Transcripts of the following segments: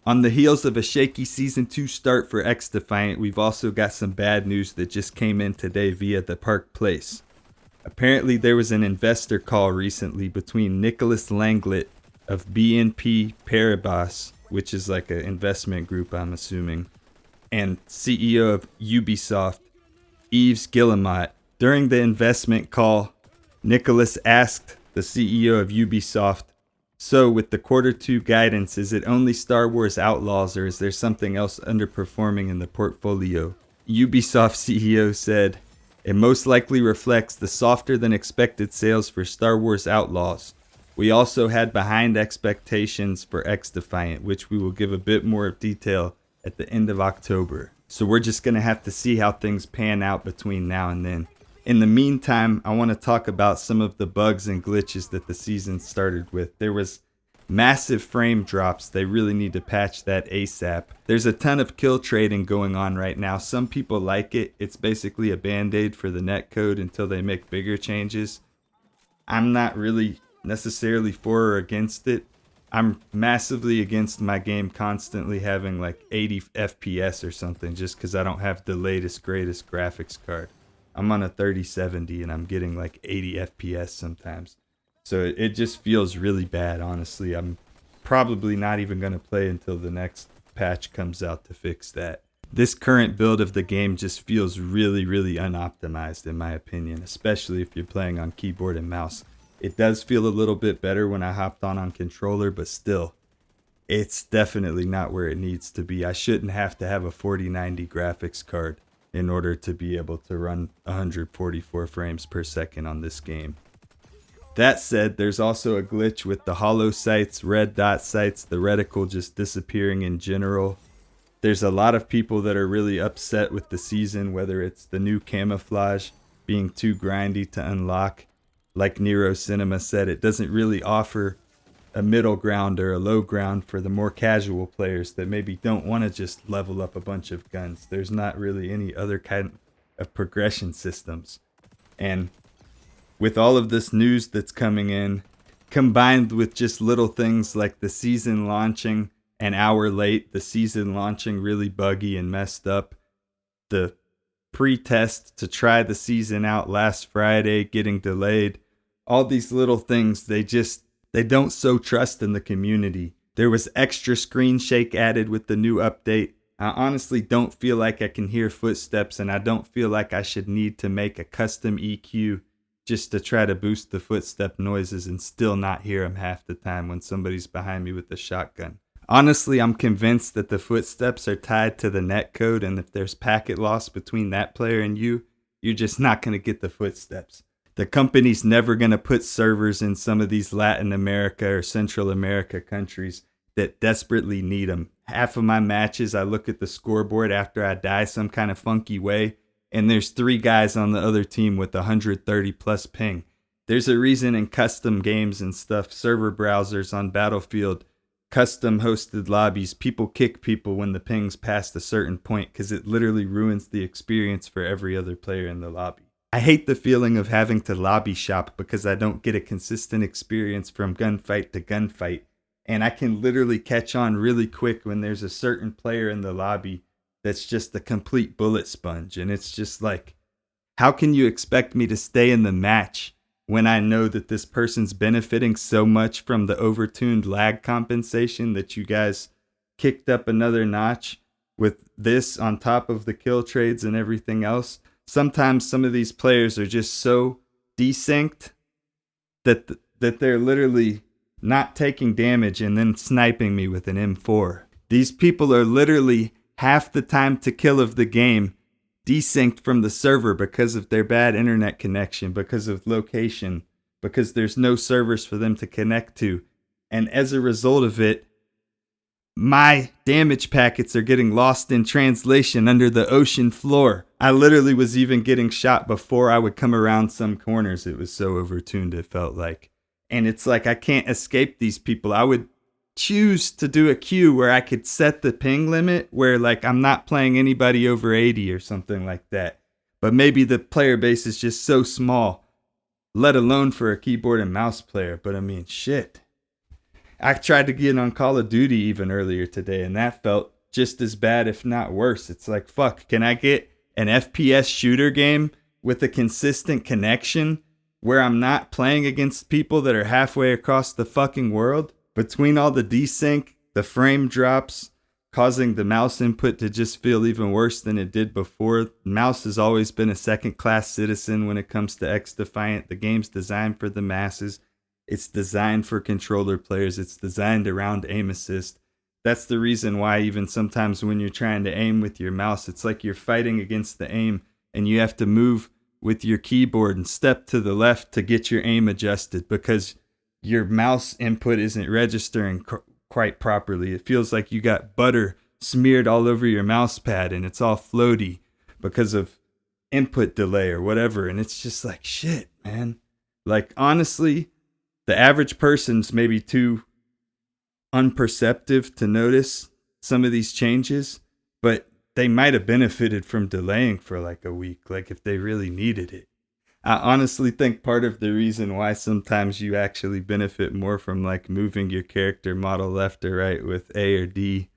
On the heels of a shaky Season 2 start for XDefiant, we've also got some bad news that just came in today via the Park Place. Apparently there was an investor call recently between Nicholas Langlet of BNP Paribas, which is like an investment group I'm assuming, and CEO of Ubisoft, Yves Guillemot. During the investment call, Nicholas asked the CEO of Ubisoft, "So with the Q2 guidance, is it only Star Wars Outlaws or is there something else underperforming in the portfolio?" Ubisoft CEO said, "It most likely reflects the softer than expected sales for Star Wars Outlaws. We also had behind expectations for XDefiant, which we will give a bit more detail at the end of October. So we're just going to have to see how things pan out between now and then. In the meantime, I want to talk about some of the bugs and glitches that the season started with. There was massive frame drops. They really need to patch that ASAP. There's a ton of kill trading going on right now. Some people like it. It's basically a band-aid for the netcode until they make bigger changes. I'm not really necessarily for or against it. I'm massively against my game constantly having like 80 FPS or something just because I don't have the latest, greatest graphics card. I'm on a 3070 and I'm getting like 80 FPS sometimes. So it just feels really bad, honestly. I'm probably not even going to play until the next patch comes out to fix that. This current build of the game just feels really, really unoptimized in my opinion, especially if you're playing on keyboard and mouse. It does feel a little bit better when I hopped on controller, but still, it's definitely not where it needs to be. I shouldn't have to have a 4090 graphics card in order to be able to run 144 frames per second on this game. That said, there's also a glitch with the hollow sights, red dot sights, the reticle just disappearing in general. There's a lot of people that are really upset with the season, whether it's the new camouflage being too grindy to unlock. Like Nero Cinema said, it doesn't really offer a middle ground or a low ground for the more casual players that maybe don't want to just level up a bunch of guns. There's not really any other kind of progression systems. And with all of this news that's coming in, combined with just little things like the season launching an hour late, the season launching really buggy and messed up, the pre-test to try the season out last Friday getting delayed, all these little things, they don't sow trust in the community. There was extra screen shake added with the new update. I honestly don't feel like I can hear footsteps, and I don't feel like I should need to make a custom EQ just to try to boost the footstep noises and still not hear them half the time when somebody's behind me with a shotgun. Honestly, I'm convinced that the footsteps are tied to the netcode, and if there's packet loss between that player and you, you're just not going to get the footsteps. The company's never going to put servers in some of these Latin America or Central America countries that desperately need them. Half of my matches, I look at the scoreboard after I die some kind of funky way, and there's 3 guys on the other team with 130 plus ping. There's a reason in custom games and stuff, server browsers on Battlefield, custom hosted lobbies, people kick people when the ping's past a certain point because it literally ruins the experience for every other player in the lobby. I hate the feeling of having to lobby shop because I don't get a consistent experience from gunfight to gunfight, and I can literally catch on really quick when there's a certain player in the lobby that's just a complete bullet sponge, and it's just like, how can you expect me to stay in the match when I know that this person's benefiting so much from the overtuned lag compensation that you guys kicked up another notch with this on top of the kill trades and everything else? Sometimes some of these players are just so desynced that they're literally not taking damage and then sniping me with an M4. These people are literally half the time to kill of the game desynced from the server because of their bad internet connection, because of location, because there's no servers for them to connect to. And as a result of it, my damage packets are getting lost in translation under the ocean floor. I literally was even getting shot before I would come around some corners. It was so overtuned, it felt like. And it's like I can't escape these people. I would choose to do a queue where I could set the ping limit where like I'm not playing anybody over 80 or something like that. But maybe the player base is just so small, let alone for a keyboard and mouse player. But I mean, shit. I tried to get on Call of Duty even earlier today, and that felt just as bad, if not worse. It's like, fuck, can I get an FPS shooter game with a consistent connection where I'm not playing against people that are halfway across the fucking world? Between all the desync, the frame drops, causing the mouse input to just feel even worse than it did before. Mouse has always been a second-class citizen when it comes to XDefiant. The game's designed for the masses. It's designed for controller players. It's designed around aim assist. That's the reason why even sometimes when you're trying to aim with your mouse, it's like you're fighting against the aim and you have to move with your keyboard and step to the left to get your aim adjusted because your mouse input isn't registering quite properly. It feels like you got butter smeared all over your mouse pad and it's all floaty because of input delay or whatever. And it's just like, shit, man. Like, honestly, the average person's maybe too unperceptive to notice some of these changes, but they might have benefited from delaying for like a week, like if they really needed it. I honestly think part of the reason why sometimes you actually benefit more from like moving your character model left or right with A or D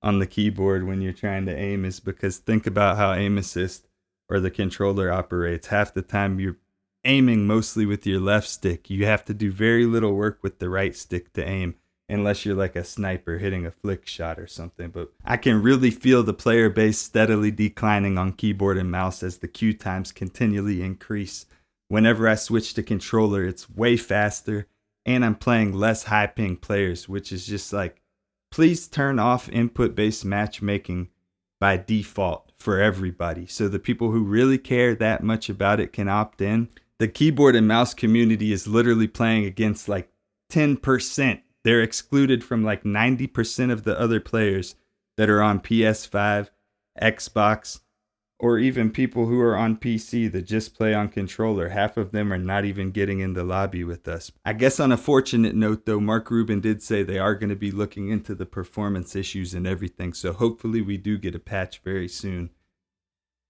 on the keyboard when you're trying to aim is because think about how aim assist or the controller operates. Half the time you're aiming mostly with your left stick. You have to do very little work with the right stick to aim unless you're like a sniper hitting a flick shot or something. But I can really feel the player base steadily declining on keyboard and mouse as the queue times continually increase. Whenever I switch to controller, it's way faster and I'm playing less high ping players, which is just like, please turn off input-based matchmaking by default for everybody. So the people who really care that much about it can opt in. The keyboard and mouse community is literally playing against like 10%. They're excluded from like 90% of the other players that are on PS5, Xbox, or even people who are on PC that just play on controller. Half of them are not even getting in the lobby with us. I guess on a fortunate note though, Mark Rubin did say they are going to be looking into the performance issues and everything. So hopefully we do get a patch very soon.